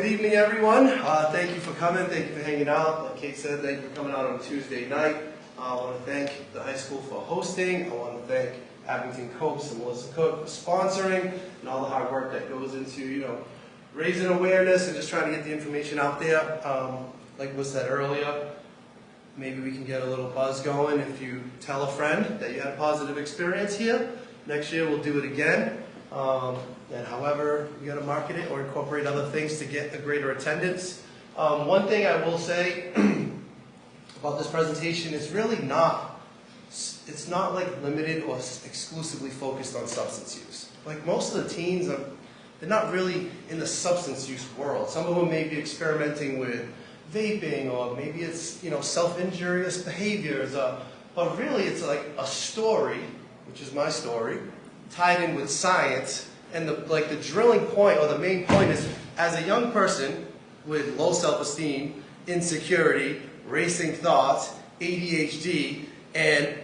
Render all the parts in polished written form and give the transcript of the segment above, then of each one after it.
evening, everyone. Thank you for coming. Thank you for hanging out. Like Kate said, thank you for coming out on Tuesday night. I want to thank the high school for hosting. I want to thank Abington COPES and Melissa Cook for sponsoring and all the hard work that goes into, raising awareness and just trying to get the information out there. Like was said earlier, maybe we can get a little buzz going if you tell a friend that you had a positive experience here. Next year we'll do it again. And however you got to market it or incorporate other things to get a greater attendance. One thing I will say about this presentation is really it's not like limited or exclusively focused on substance use. Like most of the teens, they're not really in the substance use world. Some of them may be experimenting with vaping, or maybe it's self-injurious behaviors, but really it's like a story, which is my story, tied in with science. And the drilling point, or the main point, is as a young person with low self-esteem, insecurity, racing thoughts, ADHD, and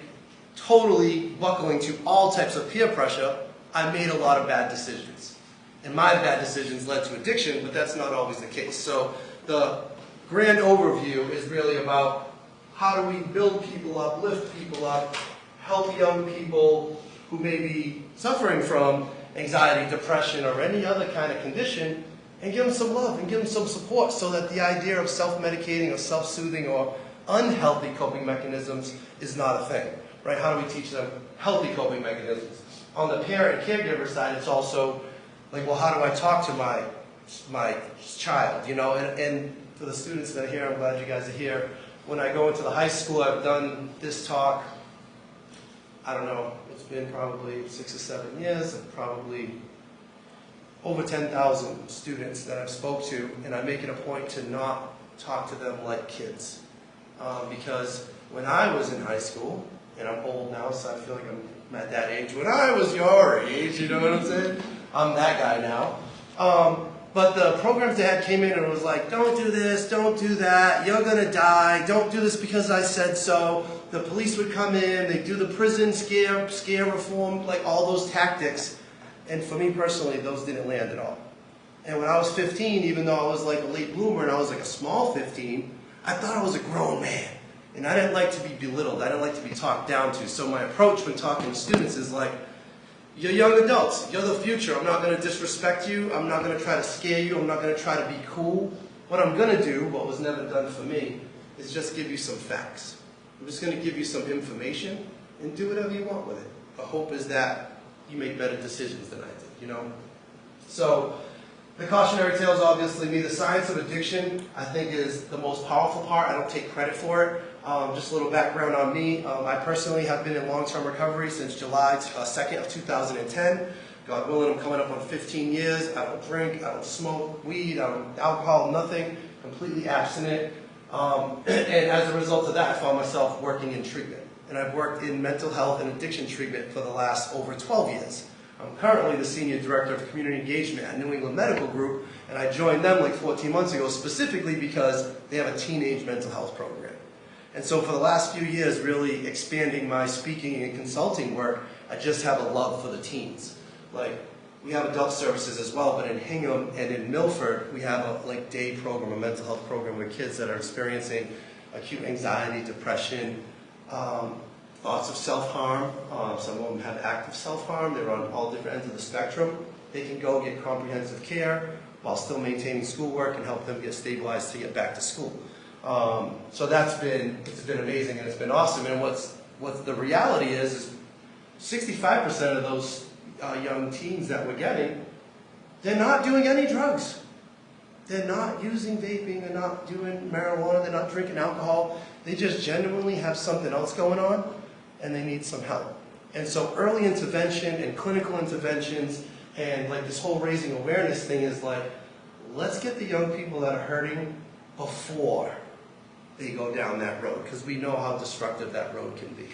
totally buckling to all types of peer pressure, I made a lot of bad decisions. And my bad decisions led to addiction, but that's not always the case. So the grand overview is really about how do we build people up, lift people up, help young people who may be suffering from anxiety, depression, or any other kind of condition, and give them some love and give them some support so that the idea of self-medicating or self-soothing or unhealthy coping mechanisms is not a thing, right? How do we teach them healthy coping mechanisms? On the parent and caregiver side, it's also like, well, how do I talk to my child, And for the students that are here, I'm glad you guys are here. When I go into the high school, I've done this talk, I don't know, it's been probably 6 or 7 years, and probably over 10,000 students that I've spoke to, and I make it a point to not talk to them like kids. Because when I was in high school, and I'm old now, so I feel like I'm at that age. When I was your age, you know what I'm saying? I'm that guy now. But the programs they had came in and it was like, don't do this, don't do that, you're gonna die, don't do this because I said so. The police would come in, they'd do the prison scare reform, like all those tactics. And for me personally, those didn't land at all. And when I was 15, even though I was like a late bloomer and I was like a small 15, I thought I was a grown man. And I didn't like to be belittled, I didn't like to be talked down to. So my approach when talking to students is like, you're young adults, you're the future, I'm not going to disrespect you, I'm not going to try to scare you, I'm not going to try to be cool. What I'm going to do, what was never done for me, is just give you some facts. I'm just going to give you some information and do whatever you want with it. The hope is that you make better decisions than I did, So the cautionary tale is obviously me. The science of addiction, I think, is the most powerful part. I don't take credit for it. Just a little background on me. I personally have been in long-term recovery since July 2nd of 2010. God willing, I'm coming up on 15 years. I don't drink, I don't smoke weed, I don't alcohol, nothing. Completely abstinent. And as a result of that, I found myself working in treatment. And I've worked in mental health and addiction treatment for the last over 12 years. I'm currently the Senior Director of Community Engagement at New England Medical Group, and I joined them like 14 months ago specifically because they have a teenage mental health program. And so for the last few years, really expanding my speaking and consulting work, I just have a love for the teens. Like, we have adult services as well, but in Hingham and in Milford, we have a day program, a mental health program with kids that are experiencing acute anxiety, depression, thoughts of self-harm. Some of them have active self-harm. They're on all different ends of the spectrum. They can go get comprehensive care while still maintaining schoolwork and help them get stabilized to get back to school. So it's been amazing and it's been awesome. And what the reality is 65% of those young teens that we're getting, they're not doing any drugs. They're not using vaping, they're not doing marijuana, they're not drinking alcohol. They just genuinely have something else going on and they need some help. And so early intervention and clinical interventions and this whole raising awareness thing is let's get the young people that are hurting before they go down that road, because we know how destructive that road can be.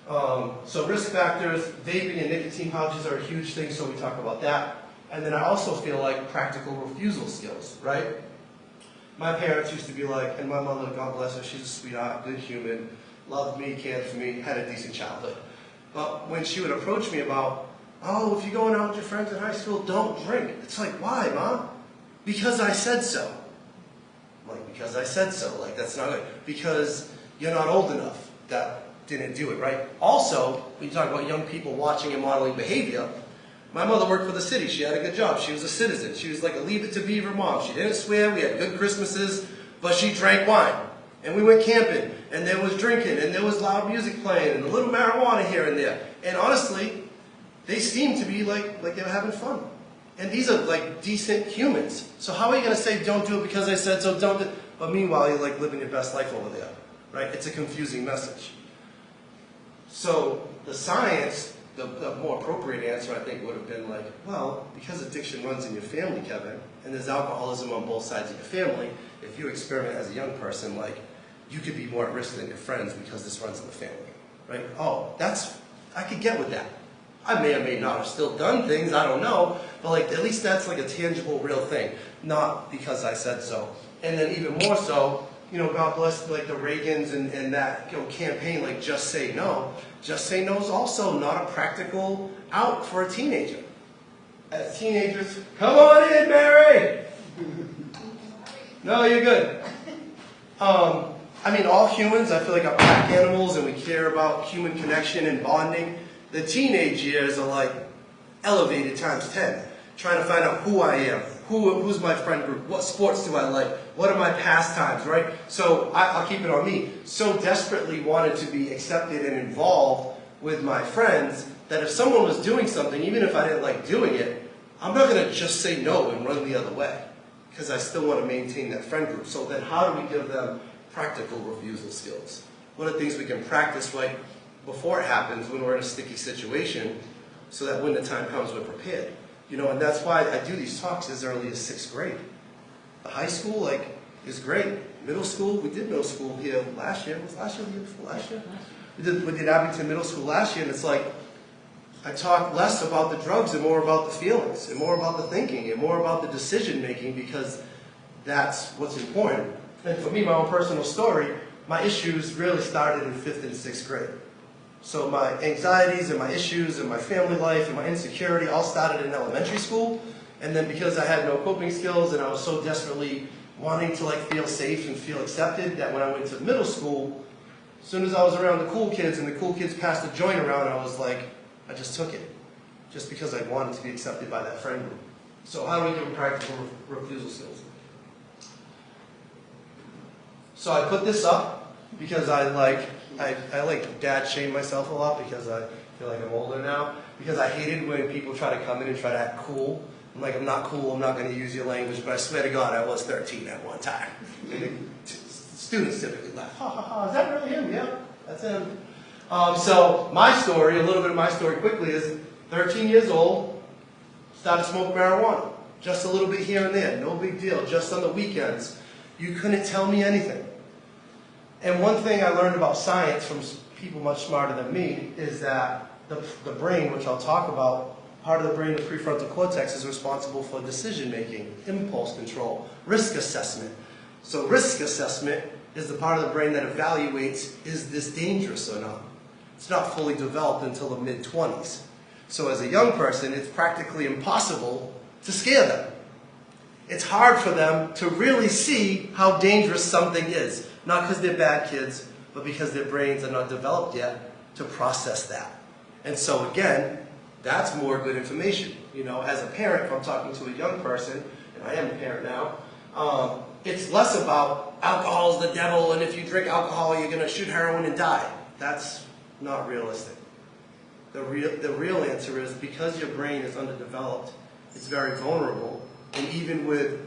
So risk factors, vaping and nicotine pouches are a huge thing, so we talk about that. And then I also feel like practical refusal skills, right? My parents used to be like, and my mother, God bless her, she's a sweetheart, good human, loved me, cared for me, had a decent childhood. But when she would approach me about, oh, if you're going out with your friends in high school, don't drink. It's like, why, Mom? Because I said so. Like, because I said so. Like, that's not good. Because you're not old enough. That didn't do it, right? Also, when you talk about young people watching and modeling behavior, my mother worked for the city. She had a good job. She was a citizen. She was like a Leave It to Beaver mom. She didn't swear. We had good Christmases, but she drank wine. And we went camping, and there was drinking, and there was loud music playing, and a little marijuana here and there. And honestly, they seemed to be like they were having fun. And these are like decent humans. So how are you going to say don't do it because I said so, don't do it? But meanwhile, you're like living your best life over there, right? It's a confusing message. So the science, the more appropriate answer I think would have been like, well, because addiction runs in your family, Kevin, and there's alcoholism on both sides of your family, if you experiment as a young person, like, you could be more at risk than your friends because this runs in the family, right? Oh, I could get with that. I may or may not have still done things, I don't know, but like at least that's like a tangible, real thing, not because I said so. And then even more so, you know, God bless like the Reagans and that, you know, campaign like Just Say No. Just Say No is also not a practical out for a teenager. As teenagers, come on in, Mary! No, you're good. I mean, all humans, I feel like, are pack animals and we care about human connection and bonding. The teenage years are like elevated times 10, trying to find out who I am, who's my friend group, what sports do I like, what are my pastimes, right? So I'll keep it on me. So desperately wanted to be accepted and involved with my friends that if someone was doing something, even if I didn't like doing it, I'm not going to just say no and run the other way because I still want to maintain that friend group. So then how do we give them practical refusal skills? What are things we can practice right before it happens when we're in a sticky situation so that when the time comes we're prepared? You know, and that's why I do these talks as early as 6th grade. The high school, like, is great. Middle school, we did middle school here last year. Was last year the year before last year? We did Abington Middle School last year, and it's like, I talk less about the drugs and more about the feelings, and more about the thinking, and more about the decision making, because that's what's important. And for me, my own personal story, my issues really started in 5th and 6th grade. So my anxieties and my issues and my family life and my insecurity all started in elementary school. And then because I had no coping skills and I was so desperately wanting to like feel safe and feel accepted, that when I went to middle school, as soon as I was around the cool kids and the cool kids passed a joint around, I was like, I just took it. Just because I wanted to be accepted by that friend group. So how do we give practical refusal skills? So I put this up because I like dad shame myself a lot because I feel like I'm older now. Because I hated when people try to come in and try to act cool. I'm like, I'm not cool, I'm not going to use your language, but I swear to God I was 13 at one time. And the students typically laugh, ha ha ha, is that really him? Yeah, that's him. So my story, a little bit of my story quickly is 13 years old, started smoking marijuana. Just a little bit here and there, no big deal, just on the weekends. You couldn't tell me anything. And one thing I learned about science from people much smarter than me is that the brain, which I'll talk about, part of the brain, the prefrontal cortex, is responsible for decision making, impulse control, risk assessment. So risk assessment is the part of the brain that evaluates, is this dangerous or not? It's not fully developed until the mid-20s. So as a young person, it's practically impossible to scare them. It's hard for them to really see how dangerous something is. Not because they're bad kids, but because their brains are not developed yet to process that. And so again, that's more good information. You know, as a parent, if I'm talking to a young person, and I am a parent now, it's less about alcohol is the devil, and if you drink alcohol, you're going to shoot heroin and die. That's not realistic. The real answer is because your brain is underdeveloped, it's very vulnerable, and even with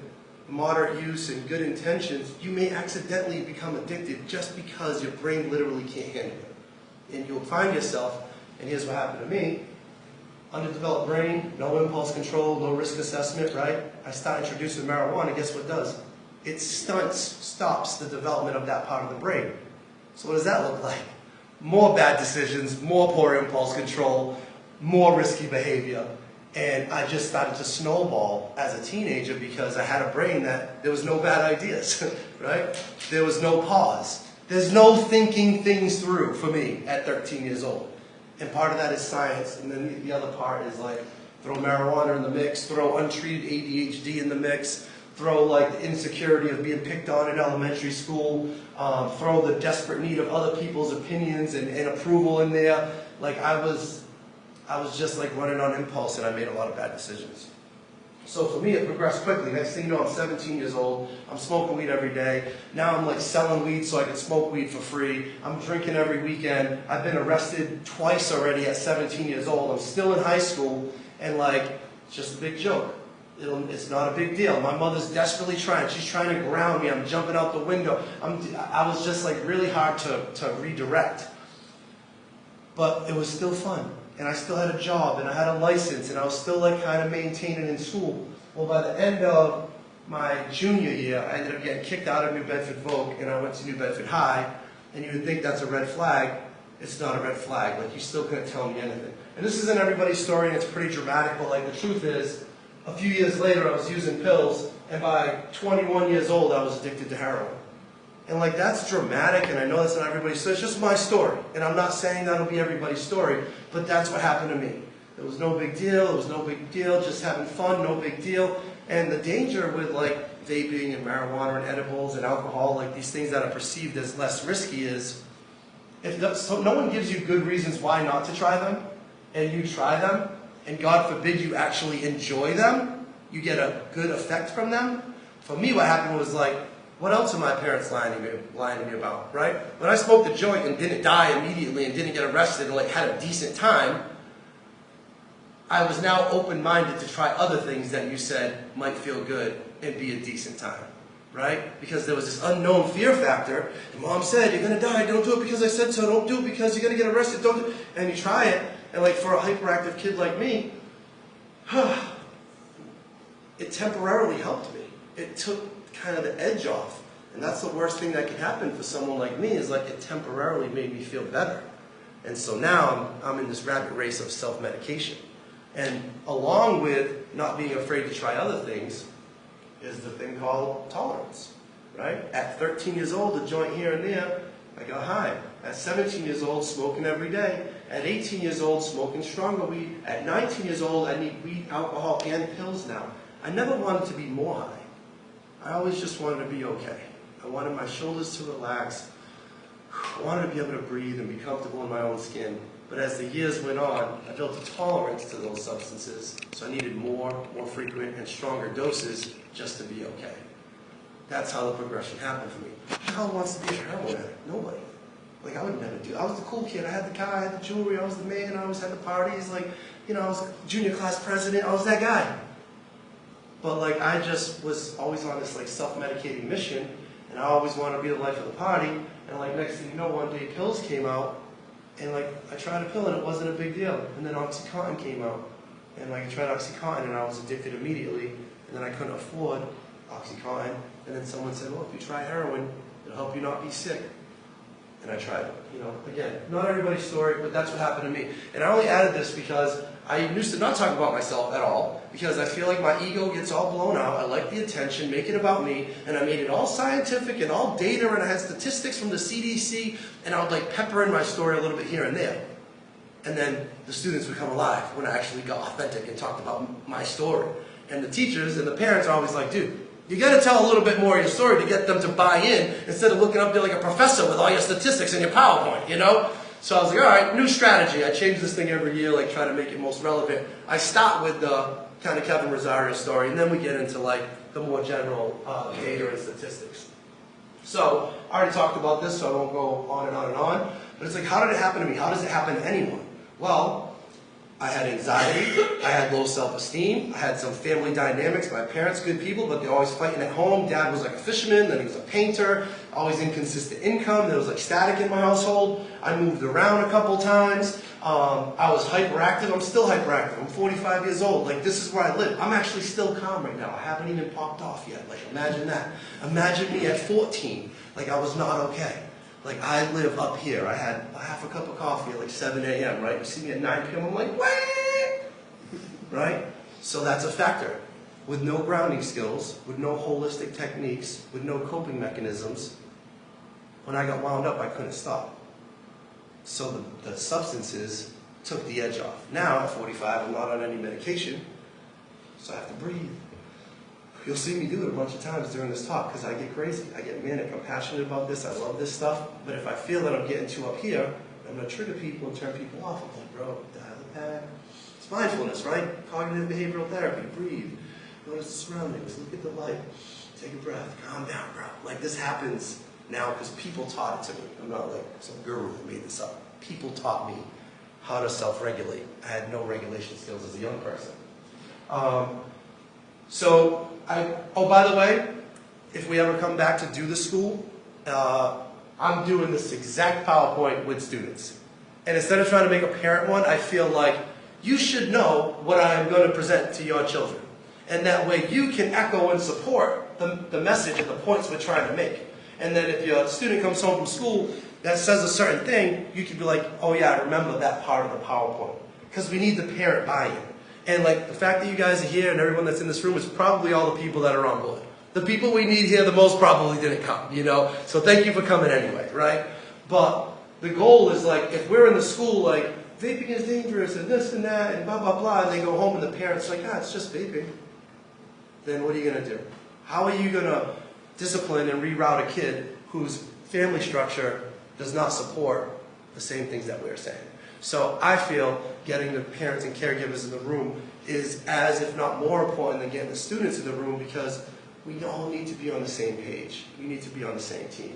moderate use and good intentions, you may accidentally become addicted just because your brain literally can't handle it. And you'll find yourself, and here's what happened to me, underdeveloped brain, no impulse control, no risk assessment, right? I start introducing marijuana, guess what it does? It stops the development of that part of the brain. So what does that look like? More bad decisions, more poor impulse control, more risky behavior. And I just started to snowball as a teenager because I had a brain that there was no bad ideas, right? There was no pause. There's no thinking things through for me at 13 years old. And part of that is science, and then the other part is like throw marijuana in the mix, throw untreated ADHD in the mix, throw like the insecurity of being picked on in elementary school, throw the desperate need of other people's opinions and approval in there. Like I was just like running on impulse, and I made a lot of bad decisions. So for me, it progressed quickly. Next thing you know, I'm 17 years old. I'm smoking weed every day. Now I'm like selling weed so I can smoke weed for free. I'm drinking every weekend. I've been arrested twice already at 17 years old. I'm still in high school, and like, it's just a big joke. It's not a big deal. My mother's desperately trying. She's trying to ground me. I'm jumping out the window. I was just like really hard to redirect. But it was still fun. And I still had a job, and I had a license, and I was still like kind of maintaining in school. Well, by the end of my junior year, I ended up getting kicked out of New Bedford Voc, and I went to New Bedford High. And you would think that's a red flag. It's not a red flag. Like, you still couldn't tell me anything. And this isn't everybody's story, and it's pretty dramatic, but like the truth is, a few years later, I was using pills, and by 21 years old, I was addicted to heroin. And like, that's dramatic, and I know that's not everybody's story. It's just my story. And I'm not saying that'll be everybody's story, but that's what happened to me. It was no big deal. It was no big deal. Just having fun, no big deal. And the danger with like vaping and marijuana and edibles and alcohol, like these things that are perceived as less risky, is if no one gives you good reasons why not to try them, and you try them, and God forbid you actually enjoy them, you get a good effect from them. For me, what happened was like, what else are my parents lying to me about, right? When I smoked a joint and didn't die immediately and didn't get arrested and like had a decent time, I was now open-minded to try other things that you said might feel good and be a decent time, right? Because there was this unknown fear factor. And Mom said, you're going to die, don't do it because I said so, don't do it because you're going to get arrested, don't do it. And you try it, and like for a hyperactive kid like me, it temporarily helped me. It took kind of the edge off. And that's the worst thing that could happen for someone like me, is like it temporarily made me feel better. And so now I'm in this rabbit race of self-medication. And along with not being afraid to try other things is the thing called tolerance, right? At 13 years old, a joint here and there, I got high. At 17 years old, smoking every day. At 18 years old, smoking stronger weed. At 19 years old, I need weed, alcohol, and pills now. I never wanted to be more high. I always just wanted to be okay. I wanted my shoulders to relax. I wanted to be able to breathe and be comfortable in my own skin. But as the years went on, I built a tolerance to those substances, so I needed more frequent and stronger doses just to be okay. That's how the progression happened for me. Who wants to be a heroin addict? Nobody. Like, I would never do. I was the cool kid. I had the car, I had the jewelry, I was the man, I always had the parties. Like, you know, I was junior class president. I was that guy. But like, I just was always on this like self-medicating mission, and I always wanted to be the life of the party. And like, next thing you know, one day pills came out, and like, I tried a pill and it wasn't a big deal. And then Oxycontin came out, and like, I tried Oxycontin and I was addicted immediately. And then I couldn't afford Oxycontin. And then someone said, well, if you try heroin, it'll help you not be sick. And I tried it. You know, again, not everybody's story, but that's what happened to me. And I only added this because I used to not talk about myself at all, because I feel like my ego gets all blown out. I like the attention, make it about me, and I made it all scientific and all data, and I had statistics from the CDC, and I would like pepper in my story a little bit here and there. And then the students would come alive when I actually got authentic and talked about my story. And the teachers and the parents are always like, dude, you got to tell a little bit more of your story to get them to buy in, instead of looking up there like a professor with all your statistics and your PowerPoint, you know? So I was like, all right, new strategy. I change this thing every year, like try to make it most relevant. I start with the kind of Kevin Rosario story, and then we get into like the more general data and statistics. So I already talked about this, so I won't go on and on and on. But it's like, how did it happen to me? How does it happen to anyone? Well, I had anxiety, I had low self-esteem, I had some family dynamics. My parents, good people, but they're always fighting at home. Dad was like a fisherman, then he was a painter, always inconsistent income. There was like static in my household. I moved around a couple times. I was hyperactive. I'm still hyperactive. I'm 45 years old. Like, this is where I live. I'm actually still calm right now. I haven't even popped off yet. Like, imagine that. Imagine me at 14. Like, I was not okay. Like, I live up here. I had half a cup of coffee at like 7 a.m., right? You see me at 9 p.m., I'm like, wait! Right? So that's a factor. With no grounding skills, with no holistic techniques, with no coping mechanisms, when I got wound up, I couldn't stop. So the substances took the edge off. Now, at 45, I'm not on any medication, so I have to breathe. You'll see me do it a bunch of times during this talk because I get crazy. I get manic. I'm passionate about this. I love this stuff. But if I feel that I'm getting too up here, I'm going to trigger people and turn people off. I'm like, bro, dial it back. It's mindfulness, right? Cognitive behavioral therapy. Breathe. Notice the surroundings. Look at the light. Take a breath. Calm down, bro. Like this happens now because people taught it to me. I'm not like some guru that made this up. People taught me how to self-regulate. I had no regulation skills as a young person. Oh, by the way, if we ever come back to do the school, I'm doing this exact PowerPoint with students. And instead of trying to make a parent one, I feel like you should know what I am going to present to your children. And that way you can echo and support the message and the points we're trying to make. And then if your student comes home from school that says a certain thing, you can be like, oh yeah, I remember that part of the PowerPoint. Because we need the parent buy-in. And like the fact that you guys are here and everyone that's in this room is probably all the people that are on board. The people we need here the most probably didn't come, you know? So thank you for coming anyway, right? But the goal is like, if we're in the school, like, vaping is dangerous and this and that and blah, blah, blah, and they go home and the parents are like, it's just vaping. Then what are you going to do? How are you going to discipline and reroute a kid whose family structure does not support the same things that we're saying? So I feel getting the parents and caregivers in the room is as, if not more important than getting the students in the room, because we all need to be on the same page. We need to be on the same team.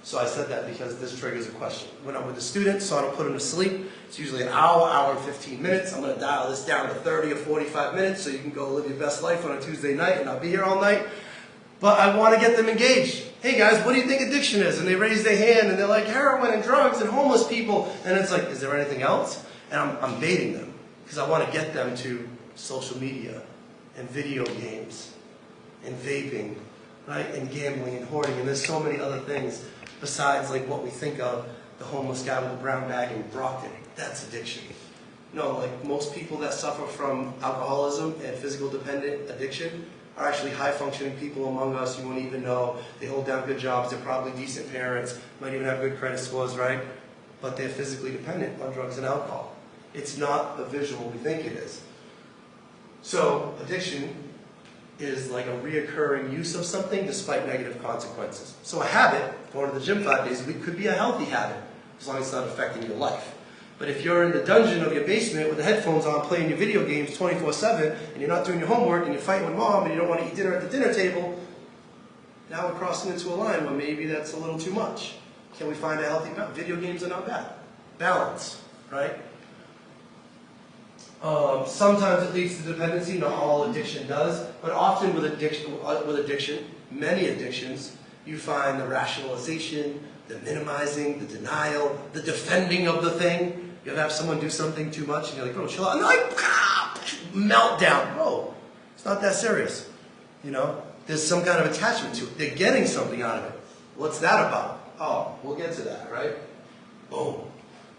So I said that because this triggers a question. When I'm with the students, so I don't put them to sleep, it's usually an hour, hour and 15 minutes. I'm going to dial this down to 30 or 45 minutes so you can go live your best life on a Tuesday night and I'll be here all night. But I want to get them engaged. Hey guys, what do you think addiction is? And they raise their hand and they're like, heroin and drugs and homeless people. And it's like, is there anything else? And I'm baiting them because I want to get them to social media and video games and vaping, right? And gambling and hoarding. And there's so many other things besides like what we think of, the homeless guy with a brown bag in Brockton. That's addiction. No, like most people that suffer from alcoholism and physical dependent addiction are actually high-functioning people among us. You won't even know. They hold down good jobs. They're probably decent parents. Might even have good credit scores, right? But they're physically dependent on drugs and alcohol. It's not the visual we think it is. So addiction is like a reoccurring use of something despite negative consequences. So a habit, going to the gym 5 days a week, could be a healthy habit as long as it's not affecting your life. But if you're in the dungeon of your basement with the headphones on playing your video games 24/7 and you're not doing your homework and you're fighting with mom and you don't want to eat dinner at the dinner table, now we're crossing into a line where maybe that's a little too much. Can we find a healthy balance? Video games are not bad. Balance, right? Sometimes it leads to dependency, not all addiction does, but often with addiction, many addictions, you find the rationalization, the minimizing, the denial, the defending of the thing. You ever have someone do something too much and you're like, bro, chill out. And they're like, meltdown. Bro, it's not that serious. You know, there's some kind of attachment to it. They're getting something out of it. What's that about? Oh, we'll get to that, right? Boom.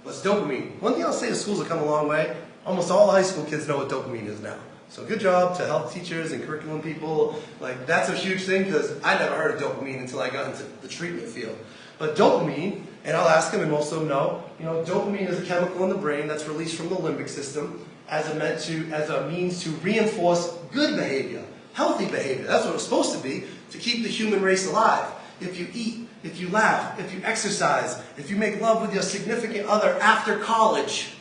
What's dopamine? One thing I'll say is schools have come a long way. Almost all high school kids know what dopamine is now. So good job to health teachers and curriculum people. Like, that's a huge thing because I never heard of dopamine until I got into the treatment field. But dopamine, and I'll ask them, and most of them know, dopamine is a chemical in the brain that's released from the limbic system as a means to reinforce good behavior, healthy behavior. That's what it's supposed to be, to keep the human race alive. If you eat, if you laugh, if you exercise, if you make love with your significant other after college,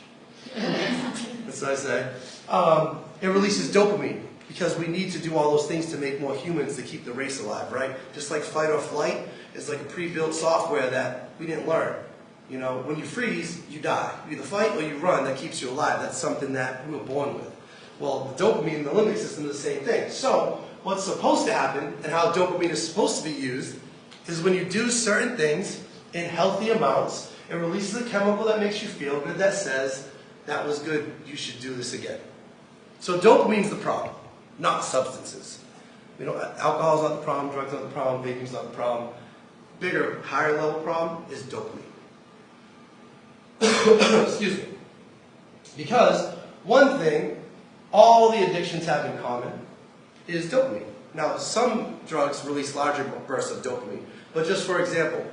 that's what I say, it releases dopamine because we need to do all those things to make more humans to keep the race alive, right? Just like fight or flight is like a pre-built software that we didn't learn. You know, when you freeze, you die. You either fight or you run. That keeps you alive. That's something that we were born with. Well, the dopamine in the limbic system is the same thing. So what's supposed to happen and how dopamine is supposed to be used is when you do certain things in healthy amounts, it releases a chemical that makes you feel good that says, that was good, you should do this again. So dopamine's the problem, not substances. Alcohol's not the problem, drugs not the problem, vaping's not the problem. Bigger, higher level problem is dopamine. Excuse me. Because one thing all the addictions have in common is dopamine. Now, some drugs release larger bursts of dopamine, but just for example,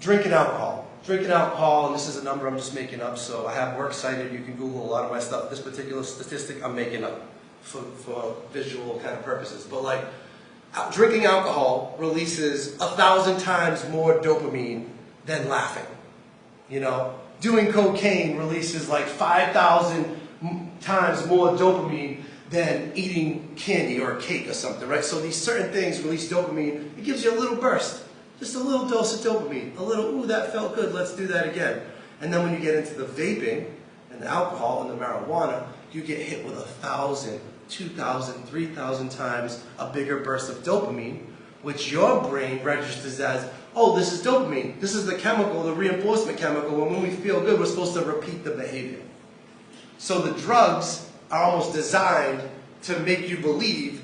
drinking alcohol. Drinking alcohol, and this is a number I'm just making up, so I have works cited, you can Google a lot of my stuff. This particular statistic I'm making up. for visual kind of purposes. But like, drinking alcohol releases 1,000 times more dopamine than laughing. You know, doing cocaine releases like 5,000 times more dopamine than eating candy or a cake or something, right? So these certain things release dopamine. It gives you a little burst, just a little dose of dopamine, a little, ooh, that felt good, let's do that again. And then when you get into the vaping and the alcohol and the marijuana, you get hit with 1,000, 2,000, 3,000 times a bigger burst of dopamine, which your brain registers as, oh, this is dopamine. This is the chemical, the reinforcement chemical, and when we feel good, we're supposed to repeat the behavior. So the drugs are almost designed to make you believe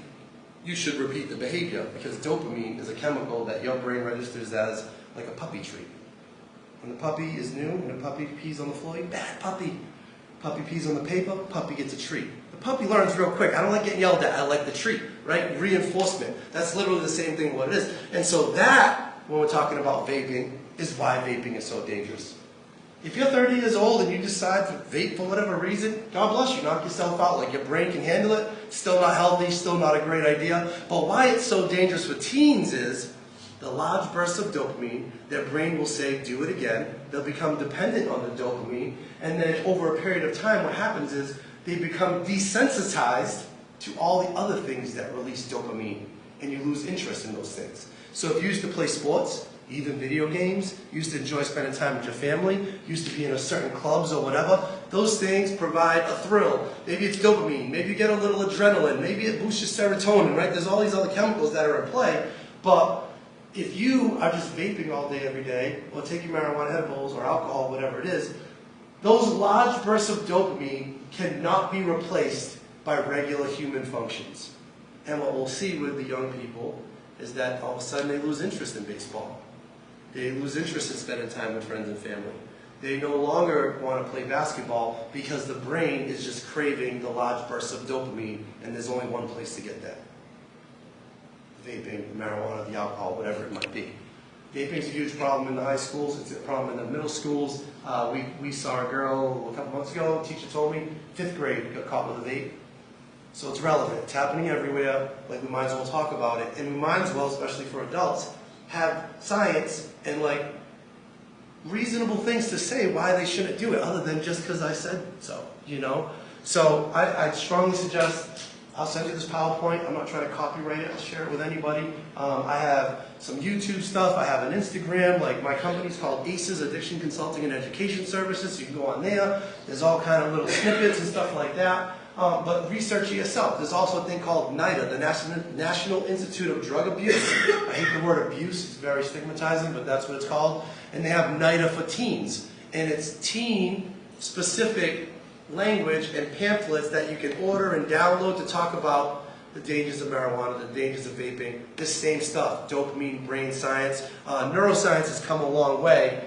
you should repeat the behavior, because dopamine is a chemical that your brain registers as like a puppy treat. When the puppy is new and the puppy pees on the floor, bad puppy. Puppy pees on the paper, puppy gets a treat. The puppy learns real quick. I don't like getting yelled at, I like the treat, right? Reinforcement. That's literally the same thing what it is. And so that, when we're talking about vaping, is why vaping is so dangerous. If you're 30 years old and you decide to vape for whatever reason, God bless you, knock yourself out. Like, your brain can handle it, still not healthy, still not a great idea. But why it's so dangerous for teens is the large bursts of dopamine, their brain will say, do it again. They'll become dependent on the dopamine. And then over a period of time, what happens is they become desensitized to all the other things that release dopamine. And you lose interest in those things. So if you used to play sports, even video games, used to enjoy spending time with your family, used to be in a certain clubs or whatever, those things provide a thrill. Maybe it's dopamine, maybe you get a little adrenaline, maybe it boosts your serotonin, right? There's all these other chemicals that are at play, but if you are just vaping all day every day, or taking marijuana edibles or alcohol, whatever it is, those large bursts of dopamine cannot be replaced by regular human functions. And what we'll see with the young people is that all of a sudden they lose interest in baseball. They lose interest in spending time with friends and family. They no longer want to play basketball because the brain is just craving the large bursts of dopamine, and there's only one place to get that. Vaping, the marijuana, the alcohol, whatever it might be. Vaping is a huge problem in the high schools. It's a problem in the middle schools. We saw a girl a couple months ago, a teacher told me, 5th grade, got caught with a vape. So it's relevant. It's happening everywhere. Like, we might as well talk about it. And we might as well, especially for adults, have science and like reasonable things to say why they shouldn't do it, other than just because I said so, you know? So I strongly suggest, I'll send you this PowerPoint. I'm not trying to copyright it. I'll share it with anybody. I have some YouTube stuff. I have an Instagram. Like, my company's called ACES, Addiction Consulting and Education Services. You can go on there. There's all kind of little snippets and stuff like that. But research it yourself. There's also a thing called NIDA, the National Institute of Drug Abuse. I hate the word abuse. It's very stigmatizing, but that's what it's called. And they have NIDA for teens. And it's teen-specific language and pamphlets that you can order and download to talk about the dangers of marijuana, the dangers of vaping, this same stuff, dopamine, brain science. Neuroscience has come a long way.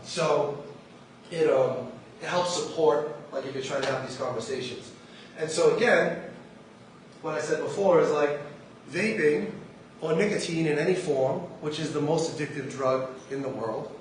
So it helps support, like, if you're trying to have these conversations. And so again, what I said before is like, vaping or nicotine in any form, which is the most addictive drug in the world,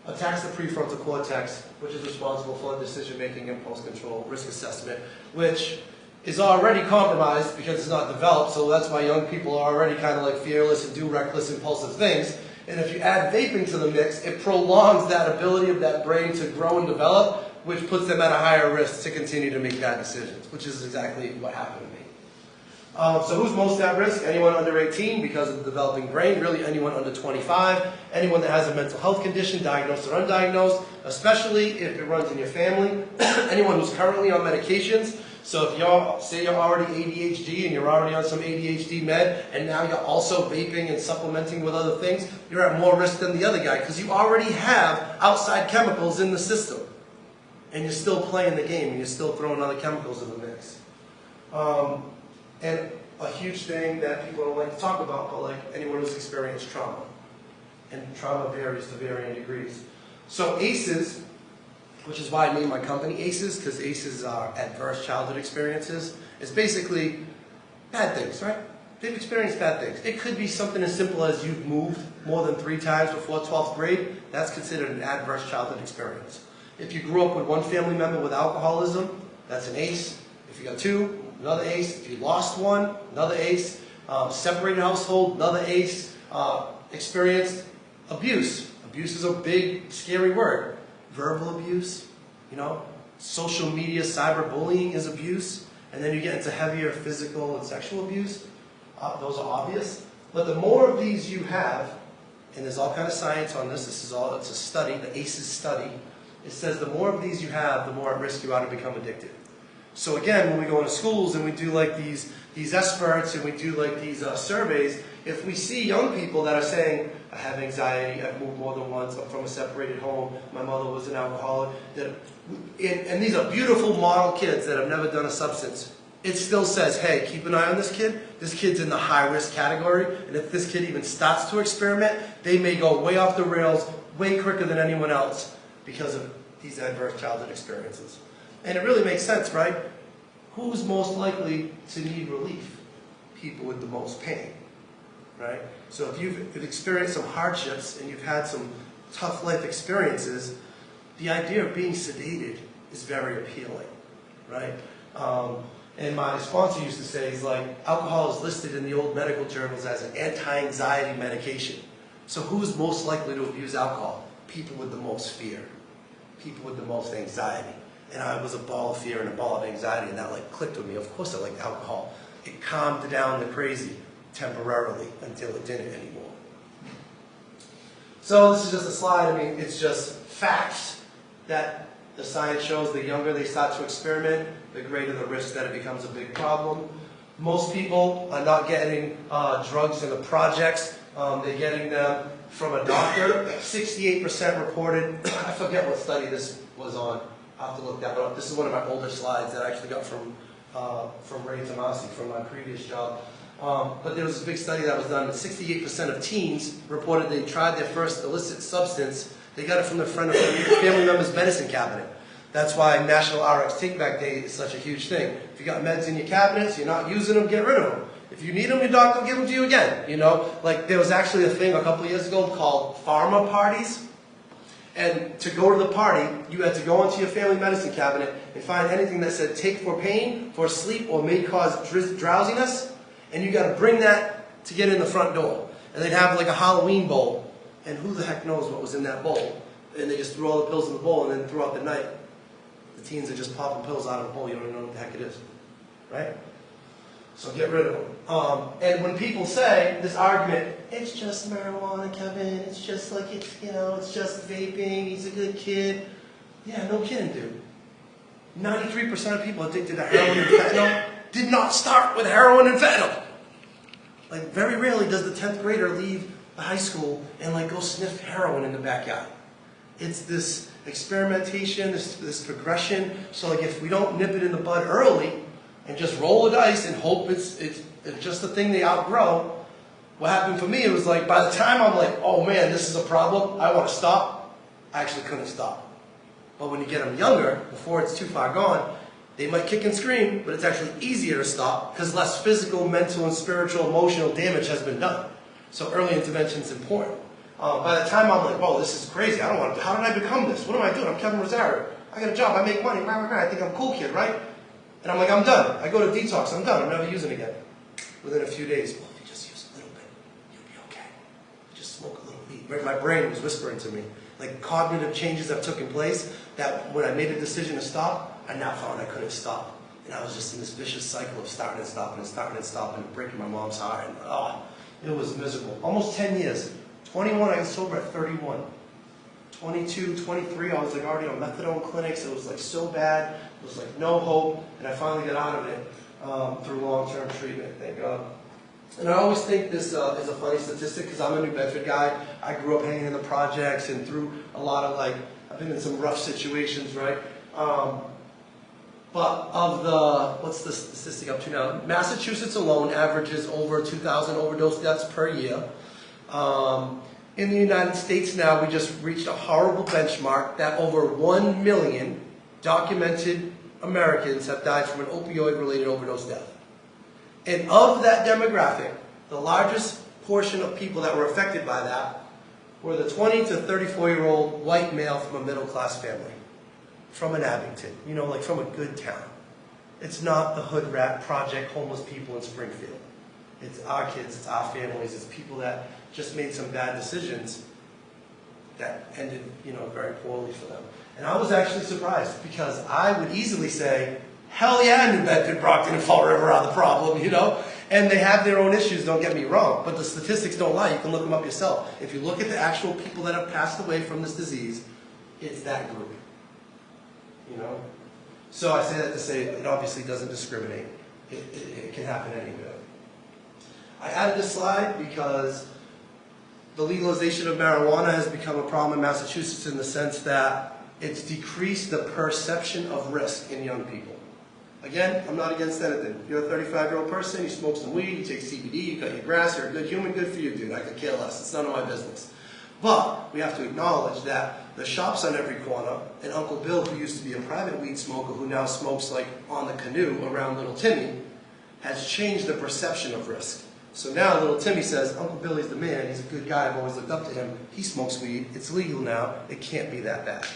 attacks the prefrontal cortex, which is responsible for decision-making, impulse control, risk assessment, which is already compromised because it's not developed, so that's why young people are already kind of like fearless and do reckless, impulsive things. And if you add vaping to the mix, it prolongs that ability of that brain to grow and develop, which puts them at a higher risk to continue to make bad decisions, which is exactly what happened to me. So who's most at risk? Anyone under 18 because of the developing brain, really anyone under 25, anyone that has a mental health condition, diagnosed or undiagnosed, especially if it runs in your family, anyone who's currently on medications. So if say you're already ADHD and you're already on some ADHD med, and now you're also vaping and supplementing with other things, you're at more risk than the other guy because you already have outside chemicals in the system. And you're still playing the game, and you're still throwing other chemicals in the mix. And a huge thing that people don't like to talk about, but like anyone who's experienced trauma. And trauma varies to varying degrees. So ACEs, which is why I named my company ACEs, because ACEs are adverse childhood experiences, is basically bad things, right? They've experienced bad things. It could be something as simple as you've moved more than 3 times before 12th grade. That's considered an adverse childhood experience. If you grew up with one family member with alcoholism, that's an ACE. If you got 2, another ace. If you lost one, another ace. Separated household, another ace. Experienced abuse. Abuse is a big, scary word. Verbal abuse, social media, cyberbullying is abuse. And then you get into heavier physical and sexual abuse. Those are obvious. But the more of these you have, and there's all kind of science on this, it's a study, the ACEs study. It says the more of these you have, the more at risk you are to become addicted. So again, when we go into schools and we do like these experts and we do like these surveys, if we see young people that are saying, I have anxiety, I've moved more than once, I'm from a separated home, my mother was an alcoholic, and these are beautiful model kids that have never done a substance, it still says, hey, keep an eye on this kid. This kid's in the high-risk category, and if this kid even starts to experiment, they may go way off the rails, way quicker than anyone else because of these adverse childhood experiences. And it really makes sense, right? Who's most likely to need relief? People with the most pain, right? So if you've experienced some hardships and you've had some tough life experiences, the idea of being sedated is very appealing, right? And my sponsor used to say, he's like, alcohol is listed in the old medical journals as an anti-anxiety medication. So who's most likely to abuse alcohol? People with the most fear, people with the most anxiety. And I was a ball of fear and a ball of anxiety, and that like clicked with me. Of course I liked alcohol. It calmed down the crazy temporarily until it didn't anymore. So this is just a slide. I mean, it's just facts that the science shows the younger they start to experiment, the greater the risk that it becomes a big problem. Most people are not getting drugs in the projects. They're getting them from a doctor. 68% reported, I forget what study this was on. I'll have to look that one up. This is one of my older slides that I actually got from Ray Tomasi from my previous job. But there was a big study that was done. 68% of teens reported they tried their first illicit substance. They got it from their friend or family member's medicine cabinet. That's why National RX Take Back Day is such a huge thing. If you got meds in your cabinets, you're not using them, get rid of them. If you need them, your doctor will give them to you again. Like there was actually a thing a couple of years ago called pharma parties. And to go to the party, you had to go into your family medicine cabinet and find anything that said take for pain, for sleep, or may cause drowsiness. And you got to bring that to get in the front door. And they'd have like a Halloween bowl. And who the heck knows what was in that bowl? And they just threw all the pills in the bowl, and then throughout the night, the teens are just popping pills out of the bowl. You don't even know what the heck it is. Right? So get rid of them. And when people say this argument, it's just marijuana, Kevin, it's just like, it's just vaping, he's a good kid. Yeah, no kidding, dude. 93% of people addicted to heroin and fentanyl did not start with heroin and fentanyl. Like, very rarely does the 10th grader leave the high school and like go sniff heroin in the backyard. It's this experimentation, this progression. So like if we don't nip it in the bud early and just roll the dice and hope it's just a thing they outgrow, what happened for me, it was like by the time I'm like, oh man, this is a problem, I want to stop, I actually couldn't stop. But when you get them younger, before it's too far gone, they might kick and scream, but it's actually easier to stop because less physical, mental, and spiritual, emotional damage has been done. So early intervention is important. By the time I'm like, whoa, this is crazy, I don't want to, how did I become this? What am I doing? I'm Kevin Rosario. I got a job, I make money, I think I'm a cool kid, right? And I'm like, I'm done. I go to detox, I'm done, I'm never using it again. Within a few days, well, if you just use a little bit, you'll be okay. Just smoke a little weed. My brain was whispering to me. Like cognitive changes have taken place that when I made a decision to stop, I now found I couldn't stop. And I was just in this vicious cycle of starting and stopping and starting and stopping and breaking my mom's heart. And it was miserable. Almost 10 years. 21, I got sober at 31. 22, 23, I was like already on methadone clinics. It was like so bad. It was like no hope. And I finally got out of it through long-term treatment, thank God. And I always think this is a funny statistic because I'm a New Bedford guy. I grew up hanging in the projects and through a lot of I've been in some rough situations, right? But of the, what's the statistic up to now? Massachusetts alone averages over 2,000 overdose deaths per year. In the United States now, we just reached a horrible benchmark that over 1 million documented Americans have died from an opioid-related overdose death. And of that demographic, the largest portion of people that were affected by that were the 20 to 34-year-old white male from a middle-class family, from an Abington, like from a good town. It's not the hood rat project homeless people in Springfield. It's our kids, it's our families, it's people that just made some bad decisions that ended, very poorly for them. And I was actually surprised because I would easily say, hell yeah, New Bedford, Brockton, and Fall River are the problem, And they have their own issues, don't get me wrong, but the statistics don't lie. You can look them up yourself. If you look at the actual people that have passed away from this disease, it's that group, So I say that to say it obviously doesn't discriminate. It can happen anywhere. I added this slide because the legalization of marijuana has become a problem in Massachusetts in the sense that it's decreased the perception of risk in young people. Again, I'm not against anything. You're a 35-year-old person, you smoke some weed, you take CBD, you cut your grass, you're a good human, good for you, dude. I could care less. It's none of my business. But we have to acknowledge that the shops on every corner, and Uncle Bill, who used to be a private weed smoker, who now smokes like on the canoe around Little Timmy, has changed the perception of risk. So now Little Timmy says, Uncle Billy's the man, he's a good guy, I've always looked up to him, he smokes weed, it's legal now, it can't be that bad.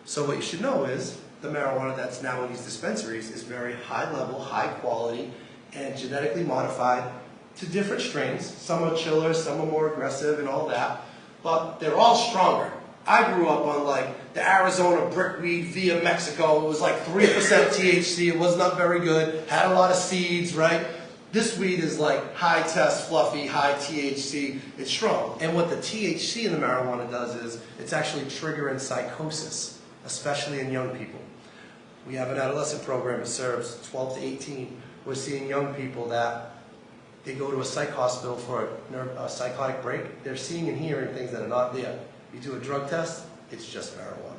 So what you should know is, the marijuana that's now in these dispensaries is very high level, high quality, and genetically modified to different strains. Some are chiller, some are more aggressive and all that, but they're all stronger. I grew up on like the Arizona brickweed via Mexico. It was like 3% THC, it was not very good, had a lot of seeds, right? This weed is like high test, fluffy, high THC, it's strong. And what the THC in the marijuana does is, it's actually triggering psychosis, especially in young people. We have an adolescent program that serves 12 to 18. We're seeing young people that they go to a psych hospital for a psychotic break. They're seeing and hearing things that are not there. You do a drug test, it's just marijuana,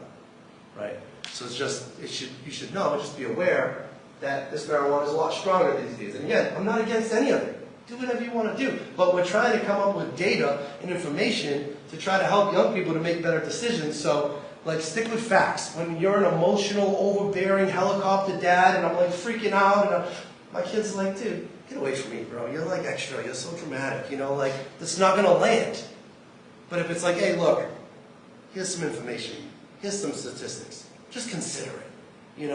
right? So it's just, you should know, just be aware that this marijuana is a lot stronger these days. And again, I'm not against any of it. Do whatever you want to do. But we're trying to come up with data and information to try to help young people to make better decisions. So, like, stick with facts. When you're an emotional, overbearing helicopter dad, and I'm like freaking out, and my kid's like, dude, get away from me, bro. You're like extra. You're so dramatic. Like, it's not going to land. But if it's like, hey, look, here's some information. Here's some statistics. Just consider it,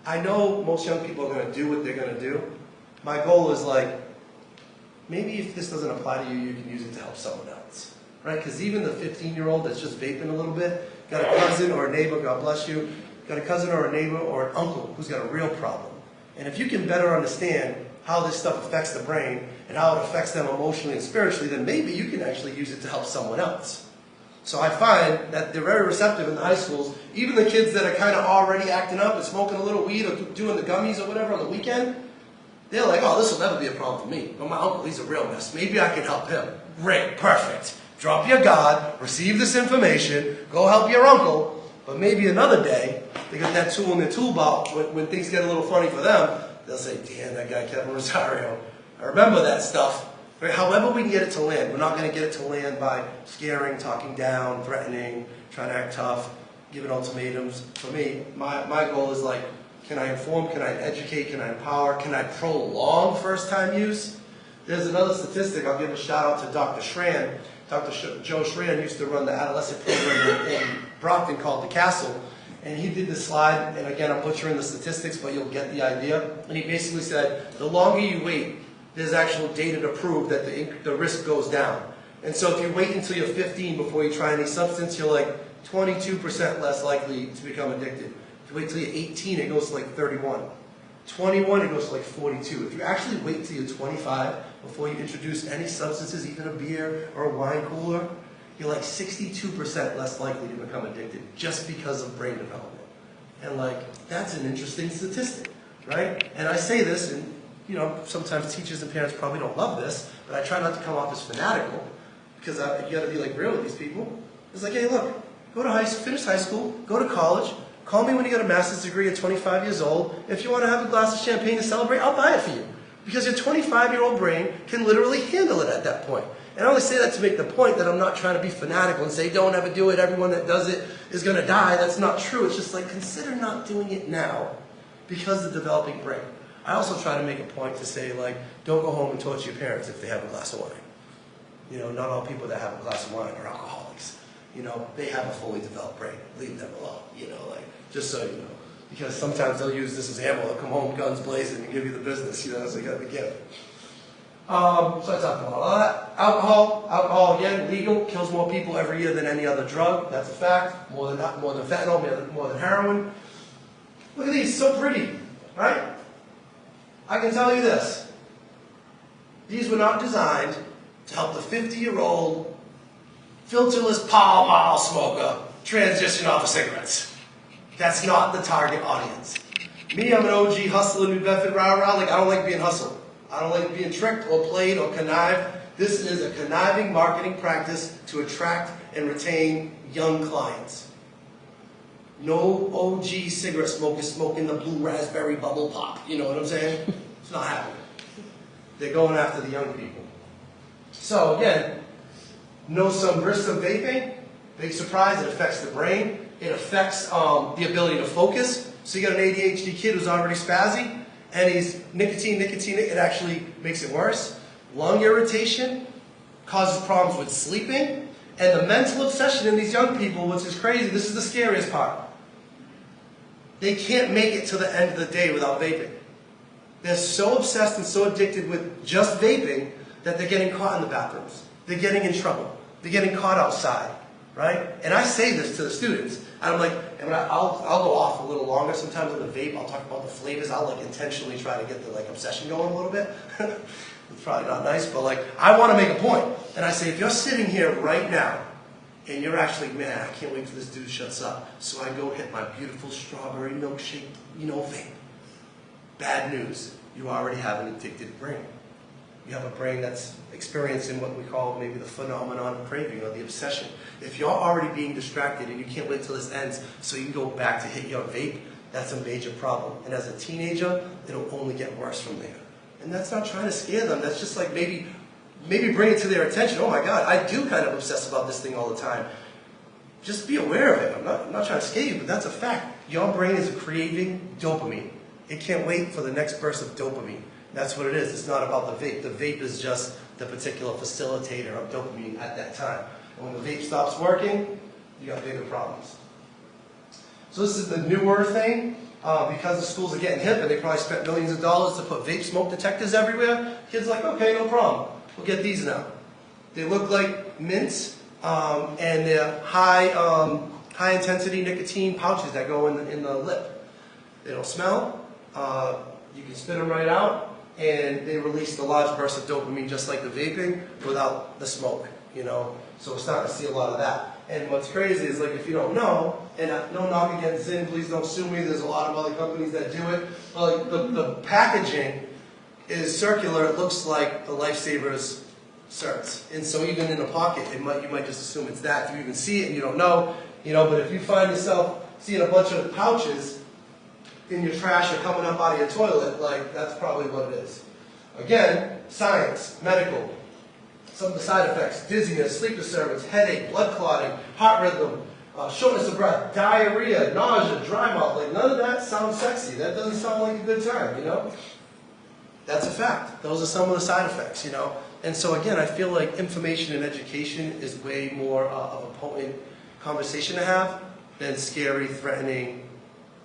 I know most young people are going to do what they're going to do. My goal is like, maybe if this doesn't apply to you, you can use it to help someone else, right? Because even the 15-year-old that's just vaping a little bit, got a cousin or a neighbor, God bless you, got a cousin or a neighbor or an uncle who's got a real problem. And if you can better understand how this stuff affects the brain and how it affects them emotionally and spiritually, then maybe you can actually use it to help someone else. So I find that they're very receptive in the high schools. Even the kids that are kind of already acting up and smoking a little weed or doing the gummies or whatever on the weekend, they're like, oh, this will never be a problem for me. But my uncle, he's a real mess. Maybe I can help him. Great, perfect. Drop your guard, receive this information, go help your uncle. But maybe another day, they got that tool in their toolbox. When things get a little funny for them, they'll say, damn, that guy Kevin Rosario, I remember that stuff. However we can get it to land, we're not going to get it to land by scaring, talking down, threatening, trying to act tough, giving ultimatums. For me, my goal is like, can I inform, can I educate, can I empower, can I prolong first-time use? There's another statistic, I'll give a shout out to Dr. Schran. Dr. Joe Schran used to run the adolescent program in Brockton called The Castle. And he did this slide, and again, I'm butchering the statistics, but you'll get the idea. And he basically said, the longer you wait, there's actual data to prove that the risk goes down. And so if you wait until you're 15 before you try any substance, you're like 22% less likely to become addicted. If you wait till you're 18, it goes to like 31. 21, it goes to like 42. If you actually wait till you're 25 before you introduce any substances, even a beer or a wine cooler, you're like 62% less likely to become addicted just because of brain development. And like, that's an interesting statistic, right? And I say this, and sometimes teachers and parents probably don't love this, but I try not to come off as fanatical, because you gotta be like real with these people. It's like, hey, look, finish high school, go to college, call me when you get a master's degree at 25 years old. If you want to have a glass of champagne to celebrate, I'll buy it for you. Because your 25-year-old brain can literally handle it at that point. And I only say that to make the point that I'm not trying to be fanatical and say, don't ever do it, everyone that does it is going to die. That's not true. It's just like, consider not doing it now because of the developing brain. I also try to make a point to say, like, don't go home and torture your parents if they have a glass of wine. Not all people that have a glass of wine are alcoholics. They have a fully developed brain. Leave them alone, just so you know. because sometimes they'll use this as ammo. They'll come home guns blazing and give you the business, so you gotta be careful. So I talked about all that. Alcohol again, legal, kills more people every year than any other drug. That's a fact. More than fentanyl, more than heroin. Look at these, so pretty, right? I can tell you this. These were not designed to help the 50-year-old filterless Pall Mall smoker transition off of cigarettes. That's not the target audience. Me, I'm an OG hustler, New Bedford, rah-rah. Like, I don't like being hustled. I don't like being tricked or played or connived. This is a conniving marketing practice to attract and retain young clients. No OG cigarette smokers smoking the blue raspberry bubble pop. You know what I'm saying? It's not happening. They're going after the young people. So again, know some risks of vaping. Big surprise, it affects the brain. It affects the ability to focus. So you got an ADHD kid who's already spazzy, and he's nicotine, it actually makes it worse. Lung irritation causes problems with sleeping, and the mental obsession in these young people, which is crazy, this is the scariest part. They can't make it to the end of the day without vaping. They're so obsessed and so addicted with just vaping that they're getting caught in the bathrooms. They're getting in trouble. They're getting caught outside, right? And I say this to the students. And I'm like, and I'll go off a little longer. Sometimes on the vape, I'll talk about the flavors. I'll like intentionally try to get the like obsession going a little bit. It's probably not nice, but like I want to make a point. And I say, if you're sitting here right now and you're actually, man, I can't wait till this dude shuts up. So I go hit my beautiful strawberry milkshake, vape. Bad news, you already have an addicted brain. You have a brain that's experiencing what we call maybe the phenomenon of craving or the obsession. If you're already being distracted and you can't wait till this ends so you can go back to hit your vape, that's a major problem. And as a teenager, it'll only get worse from there. And that's not trying to scare them. That's just like maybe bring it to their attention. Oh my God, I do kind of obsess about this thing all the time. Just be aware of it. I'm not trying to scare you, but that's a fact. Your brain is craving dopamine. It can't wait for the next burst of dopamine. That's what it is. It's not about the vape. The vape is just the particular facilitator of dopamine at that time. And when the vape stops working, you got bigger problems. So this is the newer thing. Because the schools are getting hip and they probably spent millions of dollars to put vape smoke detectors everywhere, kids are like, okay, no problem. We'll get these now. They look like mints, and they're high intensity nicotine pouches that go in the lip. They don't smell. You can spit them right out. And they release the large burst of dopamine just like the vaping without the smoke, So we're starting to see a lot of that. And what's crazy is like if you don't know, and no knock against Zyn, please don't sue me, there's a lot of other companies that do it, but like the packaging is circular, it looks like the Lifesavers certs. And so even in a pocket, you might just assume it's that. If you even see it and you don't know, but if you find yourself seeing a bunch of pouches in your trash or coming up out of your toilet, like that's probably what it is. Again, science, medical, some of the side effects: dizziness, sleep disturbance, headache, blood clotting, heart rhythm, shortness of breath, diarrhea, nausea, dry mouth. Like none of that sounds sexy. That doesn't sound like a good time, That's a fact. Those are some of the side effects, And so again, I feel like information and education is way more of a potent conversation to have than scary, threatening,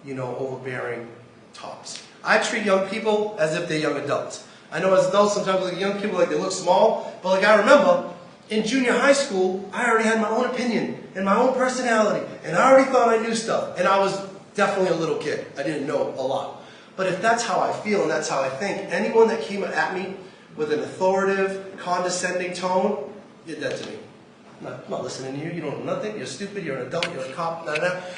overbearing talks. I treat young people as if they're young adults. I know as adults, sometimes like young people, like they look small, but like I remember, in junior high school, I already had my own opinion and my own personality, and I already thought I knew stuff, and I was definitely a little kid. I didn't know a lot. But if that's how I feel and that's how I think, anyone that came at me with an authoritative, condescending tone, you're dead to me. I'm not listening to you. You don't know nothing. You're stupid. You're an adult. You're a cop.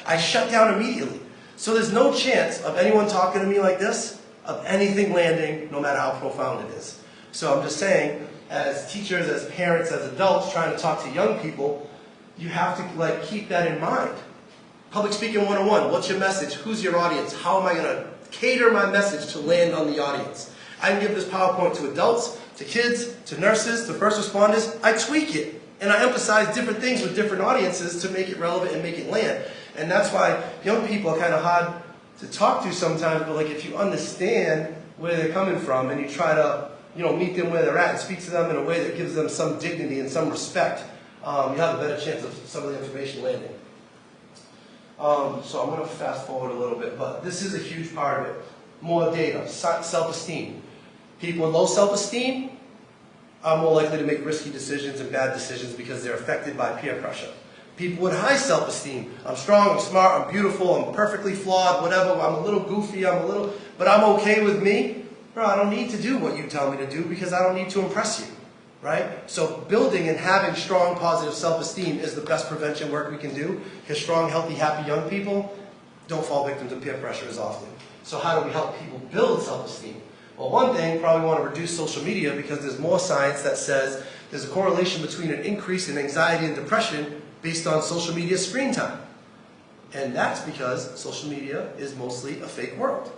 I shut down immediately. So there's no chance of anyone talking to me like this, of anything landing, no matter how profound it is. So I'm just saying, as teachers, as parents, as adults trying to talk to young people, you have to keep that in mind. Public speaking 101, what's your message? Who's your audience? How am I going to cater my message to land on the audience? I can give this PowerPoint to adults, to kids, to nurses, to first responders. I tweak it, and I emphasize different things with different audiences to make it relevant and make it land. And that's why young people are kind of hard to talk to sometimes, but if you understand where they're coming from and you try to, meet them where they're at and speak to them in a way that gives them some dignity and some respect, you have a better chance of some of the information landing. So I'm going to fast forward a little bit, but this is a huge part of it. More data, self-esteem. People with low self-esteem are more likely to make risky decisions and bad decisions because they're affected by peer pressure. People with high self-esteem, I'm strong, I'm smart, I'm beautiful, I'm perfectly flawed, whatever, I'm a little goofy, but I'm okay with me. Bro, I don't need to do what you tell me to do because I don't need to impress you, right? So building and having strong, positive self-esteem is the best prevention work we can do, because strong, healthy, happy young people don't fall victim to peer pressure as often. So how do we help people build self-esteem? Well, one thing, probably want to reduce social media because there's more science that says there's a correlation between an increase in anxiety and depression based on social media screen time. And that's because social media is mostly a fake world.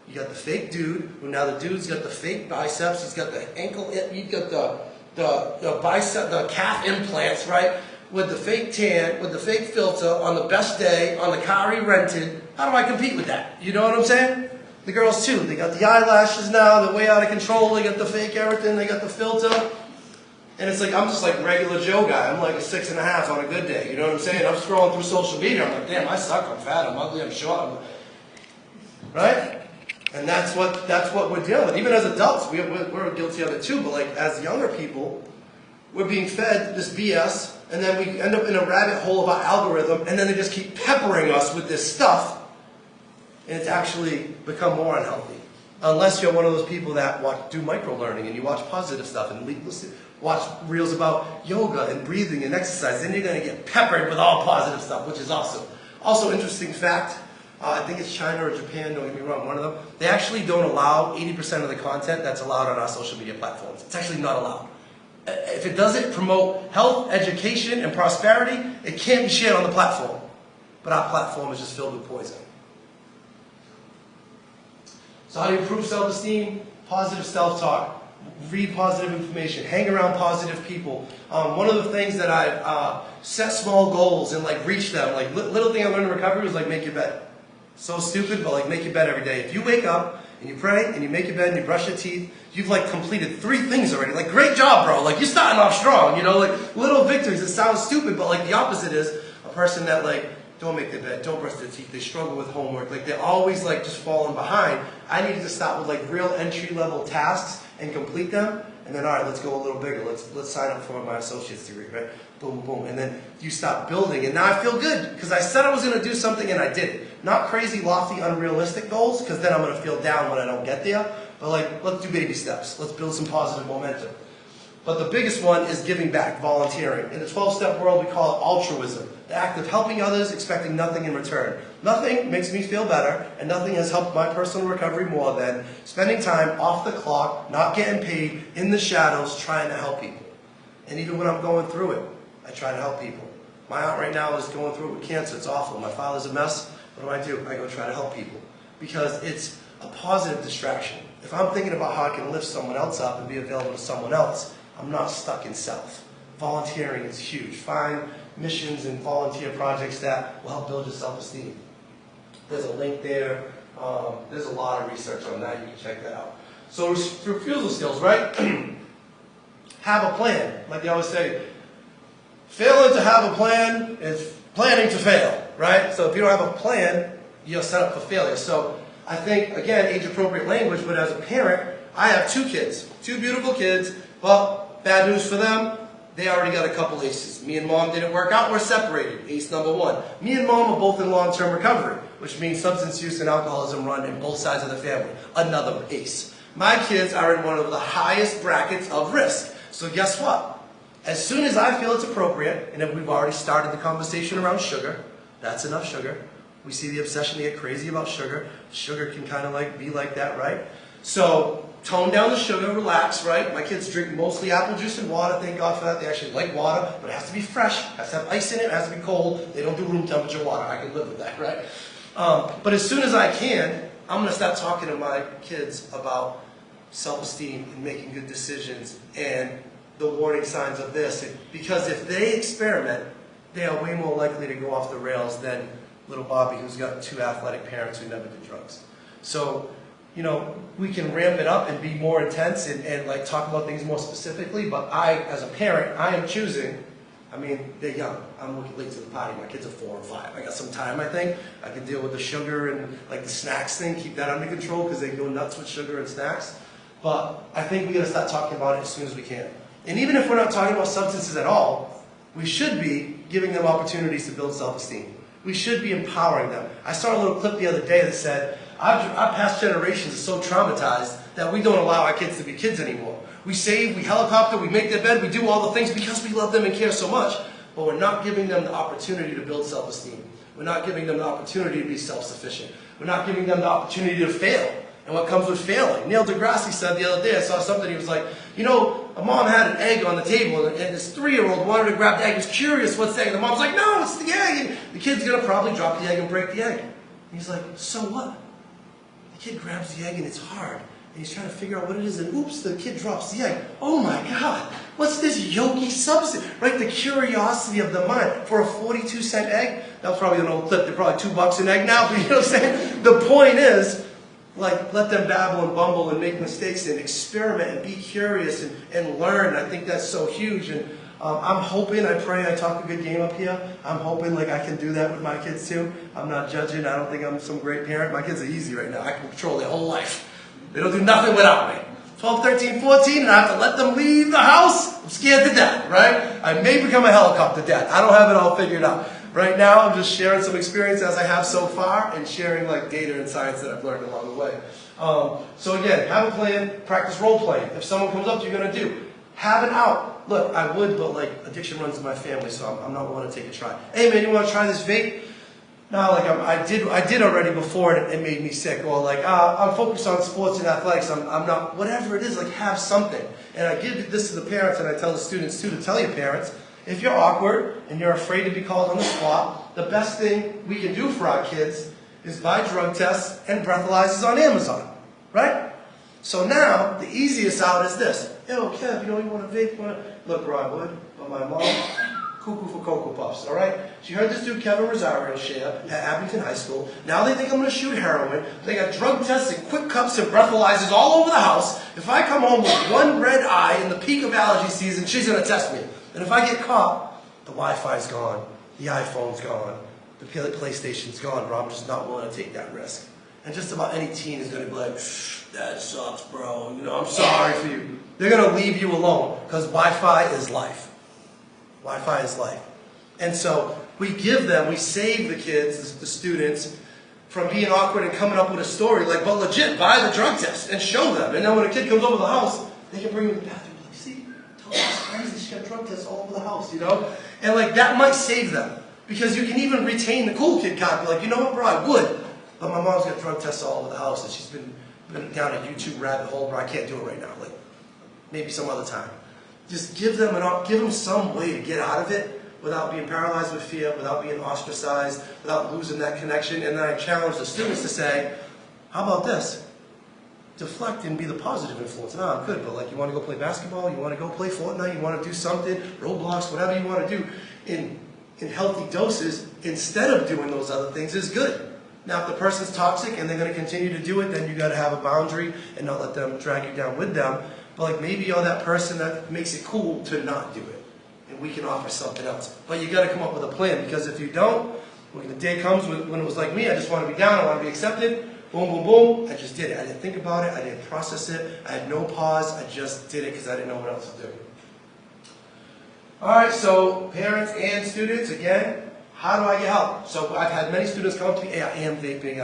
You got the fake dude, who now the dude's got the fake biceps, he's got the ankle, you've got the bicep, the calf implants, right? With the fake tan, with the fake filter, on the best day, on the car he rented. How do I compete with that? You know what I'm saying? The girls too, they got the eyelashes now, they're way out of control, they got the fake everything, they got the filter. And it's like, I'm just like regular Joe guy. I'm like a 6.5 on a good day. You know what I'm saying? I'm scrolling through social media. I'm like, damn, I suck. I'm fat. I'm ugly. I'm short. Right? And that's what we're dealing with. Even as adults, we're guilty of it too. But like as younger people, we're being fed this BS, and then we end up in a rabbit hole of our algorithm, and then they just keep peppering us with this stuff, and it's actually become more unhealthy. Unless you're one of those people that do micro-learning and you watch positive stuff and watch reels about yoga and breathing and exercise, then you're going to get peppered with all positive stuff, which is awesome. Also, interesting fact, I think it's China or Japan, don't get me wrong, one of them, they actually don't allow 80% of the content that's allowed on our social media platforms. It's actually not allowed. If it doesn't promote health, education, and prosperity, it can't be shared on the platform. But our platform is just filled with poison. So how do you improve self-esteem? Positive self-talk. Read positive information. Hang around positive people. One of the things that I've set small goals and like reach them. Like little thing I learned in recovery was like make your bed. So stupid, but like make your bed every day. If you wake up and you pray and you make your bed and you brush your teeth, you've like completed 3 things already. Like great job, bro. Like you're starting off strong. You know, like little victories. It sounds stupid, but like the opposite is a person that like don't make their bed, don't brush their teeth, they struggle with homework, like they're always like just falling behind. I needed to start with like real entry-level tasks and complete them, and then all right, let's go a little bigger, let's sign up for my associate's degree, right? Boom, boom, and then you stop building, and now I feel good, because I said I was going to do something and I did it. Not crazy, lofty, unrealistic goals, because then I'm going to feel down when I don't get there, but like, let's do baby steps, let's build some positive momentum. But the biggest one is giving back, volunteering. In the 12-step world, we call it altruism, the act of helping others, expecting nothing in return. Nothing makes me feel better, and nothing has helped my personal recovery more than spending time off the clock, not getting paid, in the shadows, trying to help people. And even when I'm going through it, I try to help people. My aunt right now is going through it with cancer. It's awful. My father's a mess. What do? I go try to help people. Because it's a positive distraction. If I'm thinking about how I can lift someone else up and be available to someone else, I'm not stuck in self. Volunteering is huge. Find missions and volunteer projects that will help build your self-esteem. There's a link there. There's a lot of research on that. You can check that out. So refusal skills, right? Have a plan. Like they always say, failing to have a plan is planning to fail, right? So if you don't have a plan, you're set up for failure. So I think, again, age-appropriate language, but as a parent, I have 2 kids, 2 beautiful kids. Well, bad news for them, they already got a couple aces. Me and mom didn't work out, we're separated. Ace number 1. Me and mom are both in long-term recovery, which means substance use and alcoholism run in both sides of the family. Another ace. My kids are in one of the highest brackets of risk. So guess what? As soon as I feel it's appropriate, and if we've already started the conversation around sugar, that's enough sugar. We see the obsession to get crazy about sugar. Sugar can kind of like be like that, right? So tone down the sugar, relax, right? My kids drink mostly apple juice and water, thank God for that. They actually like water, but it has to be fresh, has to have ice in it, it has to be cold. They don't do room temperature water. I can live with that, right? But as soon as I can, I'm going to start talking to my kids about self-esteem and making good decisions and the warning signs of this. Because if they experiment, they are way more likely to go off the rails than little Bobby, who's got 2 athletic parents who never did drugs. So, you know, we can ramp it up and be more intense and like talk about things more specifically, but I, as a parent, I am choosing I mean, they're young. I'm looking late to the party. My kids are 4 and 5. I got some time, I think. I can deal with the sugar and like the snacks thing, keep that under control because they go nuts with sugar and snacks. But I think we got to start talking about it as soon as we can. And even if we're not talking about substances at all, we should be giving them opportunities to build self-esteem. We should be empowering them. I saw a little clip the other day that said, our past generations are so traumatized that we don't allow our kids to be kids anymore. We save, we helicopter, we make their bed, we do all the things because we love them and care so much, but we're not giving them the opportunity to build self-esteem. We're not giving them the opportunity to be self-sufficient. We're not giving them the opportunity to fail. And what comes with failing. Neil deGrasse said the other day, I saw something, he was like, you know, a mom had an egg on the table and this 3-year-old wanted to grab the egg, was curious what's the egg, and the mom's like, no, it's the egg, and the kid's going to probably drop the egg and break the egg. And he's like, so what? The kid grabs the egg and it's hard. And he's trying to figure out what it is, and oops, the kid drops the egg. Oh my God, what's this yolky substance? Right, the curiosity of the mind. For a 42-cent egg, that was probably an old clip, they're probably $2 an egg now, but you know what I'm saying? The point is, like, let them babble and bumble and make mistakes and experiment and be curious and learn. I think that's so huge. And I'm hoping, I pray I talk a good game up here. I'm hoping like I can do that with my kids too. I'm not judging. I don't think I'm some great parent. My kids are easy right now. I can control their whole life. They don't do nothing without me. 12, 13, 14, and I have to let them leave the house. I'm scared to death, right? I may become a helicopter dad. I don't have it all figured out. Right now, I'm just sharing some experience as I have so far and sharing like data and science that I've learned along the way. So again, have a plan, practice role playing. If someone comes up to you, you're going to do. Have an out. Look, I would, but like addiction runs in my family, so I'm not willing to take a try. Hey man, you want to try this vape? No, like I did already before and it made me sick. Or like, I'm focused on sports and athletics. I'm not, whatever it is, like have something. And I give this to the parents and I tell the students too to tell your parents, if you're awkward and you're afraid to be called on the spot, the best thing we can do for our kids is buy drug tests and breathalyzers on Amazon, right? So now, the easiest out is this. Yo, Kev, you want to vape? Look, bro, I would, but my mom, cuckoo for Cocoa Puffs, all right? She heard this dude, Kevin Rosario, share at Abington High School. Now they think I'm going to shoot heroin. They got drug tests and quick cups and breathalyzers all over the house. If I come home with one red eye in the peak of allergy season, she's going to test me. And if I get caught, the Wi-Fi's gone, the iPhone's gone, the PlayStation's gone, bro. I'm just not willing to take that risk. And just about any teen is going to be like, that sucks, bro. You know, I'm sorry for you. They're going to leave you alone because Wi-Fi is life. Wi-Fi is life. And so we give them, we save the kids, the students, from being awkward and coming up with a story like, but legit, buy the drug test and show them. And then when a kid comes over the house, they can bring him to the bathroom. Like, see, tell them it's crazy. She got drug tests all over the house, you know? And like that might save them because you can even retain the cool kid card. Be like, you know what, bro, I would, but my mom's got drug tests all over the house and she's been down a YouTube rabbit hole, bro. I can't do it right now. Like maybe some other time. Just give them some way to get out of it without being paralyzed with fear, without being ostracized, without losing that connection. And then I challenge the students to say, how about this? Deflect and be the positive influence. No, I'm good, but like you want to go play basketball, you want to go play Fortnite, you want to do something, Roblox, whatever you want to do in healthy doses instead of doing those other things is good. Now, if the person's toxic and they're going to continue to do it, then you got to have a boundary and not let them drag you down with them. But like maybe you're that person that makes it cool to not do it. And we can offer something else. But you got to come up with a plan because if you don't, when the day comes when it was like me, I just want to be down, I want to be accepted, boom, boom, boom, I just did it. I didn't think about it, I didn't process it, I had no pause, I just did it because I didn't know what else to do. Alright, so parents and students, again, how do I get help? So I've had many students come up to me, hey, I am vaping,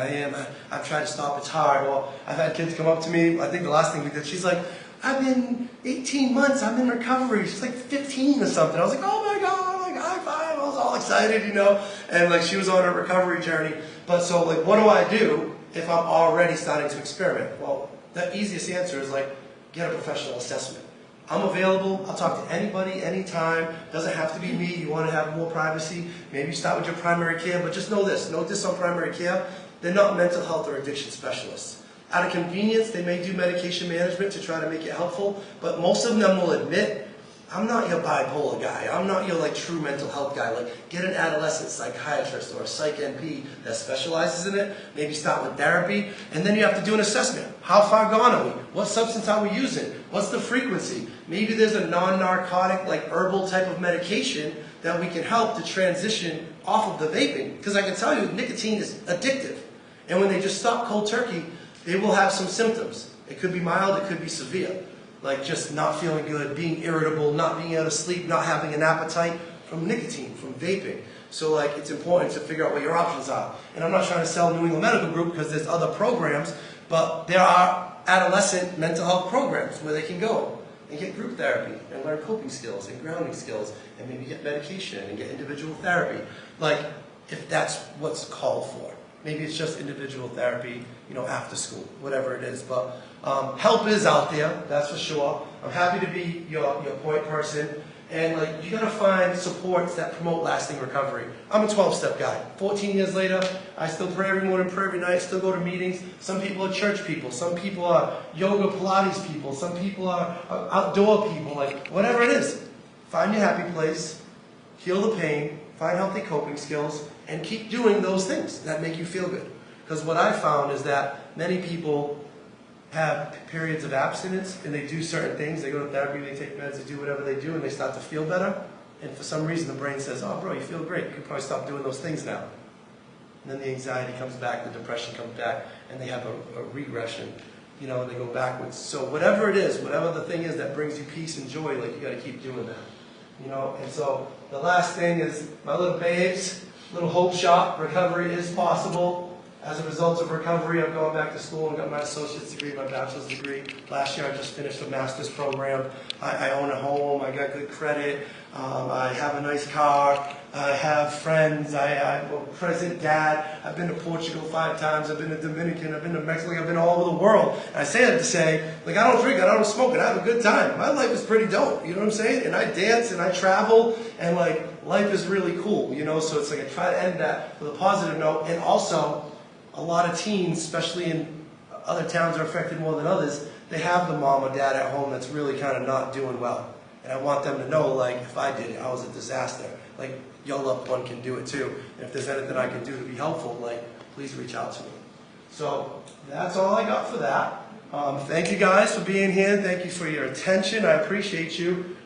I've tried to stop, it's hard. Or I've had kids come up to me, I think the last thing we did, she's like, I've been 18 months, I'm in recovery. She's like 15 or something. I was like, oh my God, like high five. I was all excited, you know. And like she was on her recovery journey. But so like, what do I do if I'm already starting to experiment? Well, the easiest answer is like, get a professional assessment. I'm available, I'll talk to anybody, anytime. Doesn't have to be me, you want to have more privacy. Maybe start with your primary care, but just know this on primary care, they're not mental health or addiction specialists. Out of convenience, they may do medication management to try to make it helpful, but most of them will admit I'm not your bipolar guy. I'm not your true mental health guy. Get an adolescent psychiatrist or a psych NP that specializes in it. Maybe start with therapy, and then you have to do an assessment. How far gone are we? What substance are we using? What's the frequency? Maybe there's a non-narcotic, herbal type of medication that we can help to transition off of the vaping. Because I can tell you, nicotine is addictive. And when they just stop cold turkey, they will have some symptoms. It could be mild, it could be severe. Just not feeling good, being irritable, not being able to sleep, not having an appetite from nicotine, from vaping. So it's important to figure out what your options are. And I'm not trying to sell New England Medical Group because there's other programs, but there are adolescent mental health programs where they can go and get group therapy and learn coping skills and grounding skills and maybe get medication and get individual therapy. If that's what's called for. Maybe it's just individual therapy, after school, whatever it is. But help is out there, that's for sure. I'm happy to be your point person. And you gotta find supports that promote lasting recovery. I'm a 12-step guy. 14 years later, I still pray every morning, pray every night, still go to meetings. Some people are church people, some people are yoga Pilates people, some people are outdoor people, whatever it is. Find your happy place, heal the pain, find healthy coping skills, and keep doing those things that make you feel good. Because what I found is that many people have periods of abstinence and they do certain things, they go to therapy, they take meds, they do whatever they do, and they start to feel better. And for some reason the brain says, oh bro, you feel great, you can probably stop doing those things now. And then the anxiety comes back, the depression comes back, and they have a regression, and they go backwards. So whatever it is, whatever the thing is that brings you peace and joy, you gotta keep doing that. And so the last thing is, my little babes, little hope shot, recovery is possible. As a result of recovery, I've gone back to school and got my associate's degree, my bachelor's degree. Last year I just finished a master's program. I own a home, I got good credit, I have a nice car, I have friends, I'm a present dad. I've been to Portugal 5 times, I've been to Dominican, I've been to Mexico, I've been all over the world. And I say that to say, I don't drink, I don't smoke, and I have a good time. My life is pretty dope, you know what I'm saying? And I dance and I travel, and life is really cool, so it's I try to end that with a positive note. And also, a lot of teens, especially in other towns are affected more than others, they have the mom or dad at home that's really kind of not doing well. And I want them to know, if I did it, I was a disaster. Your loved one can do it too. And if there's anything I can do to be helpful, please reach out to me. So that's all I got for that. Thank you guys for being here. Thank you for your attention. I appreciate you.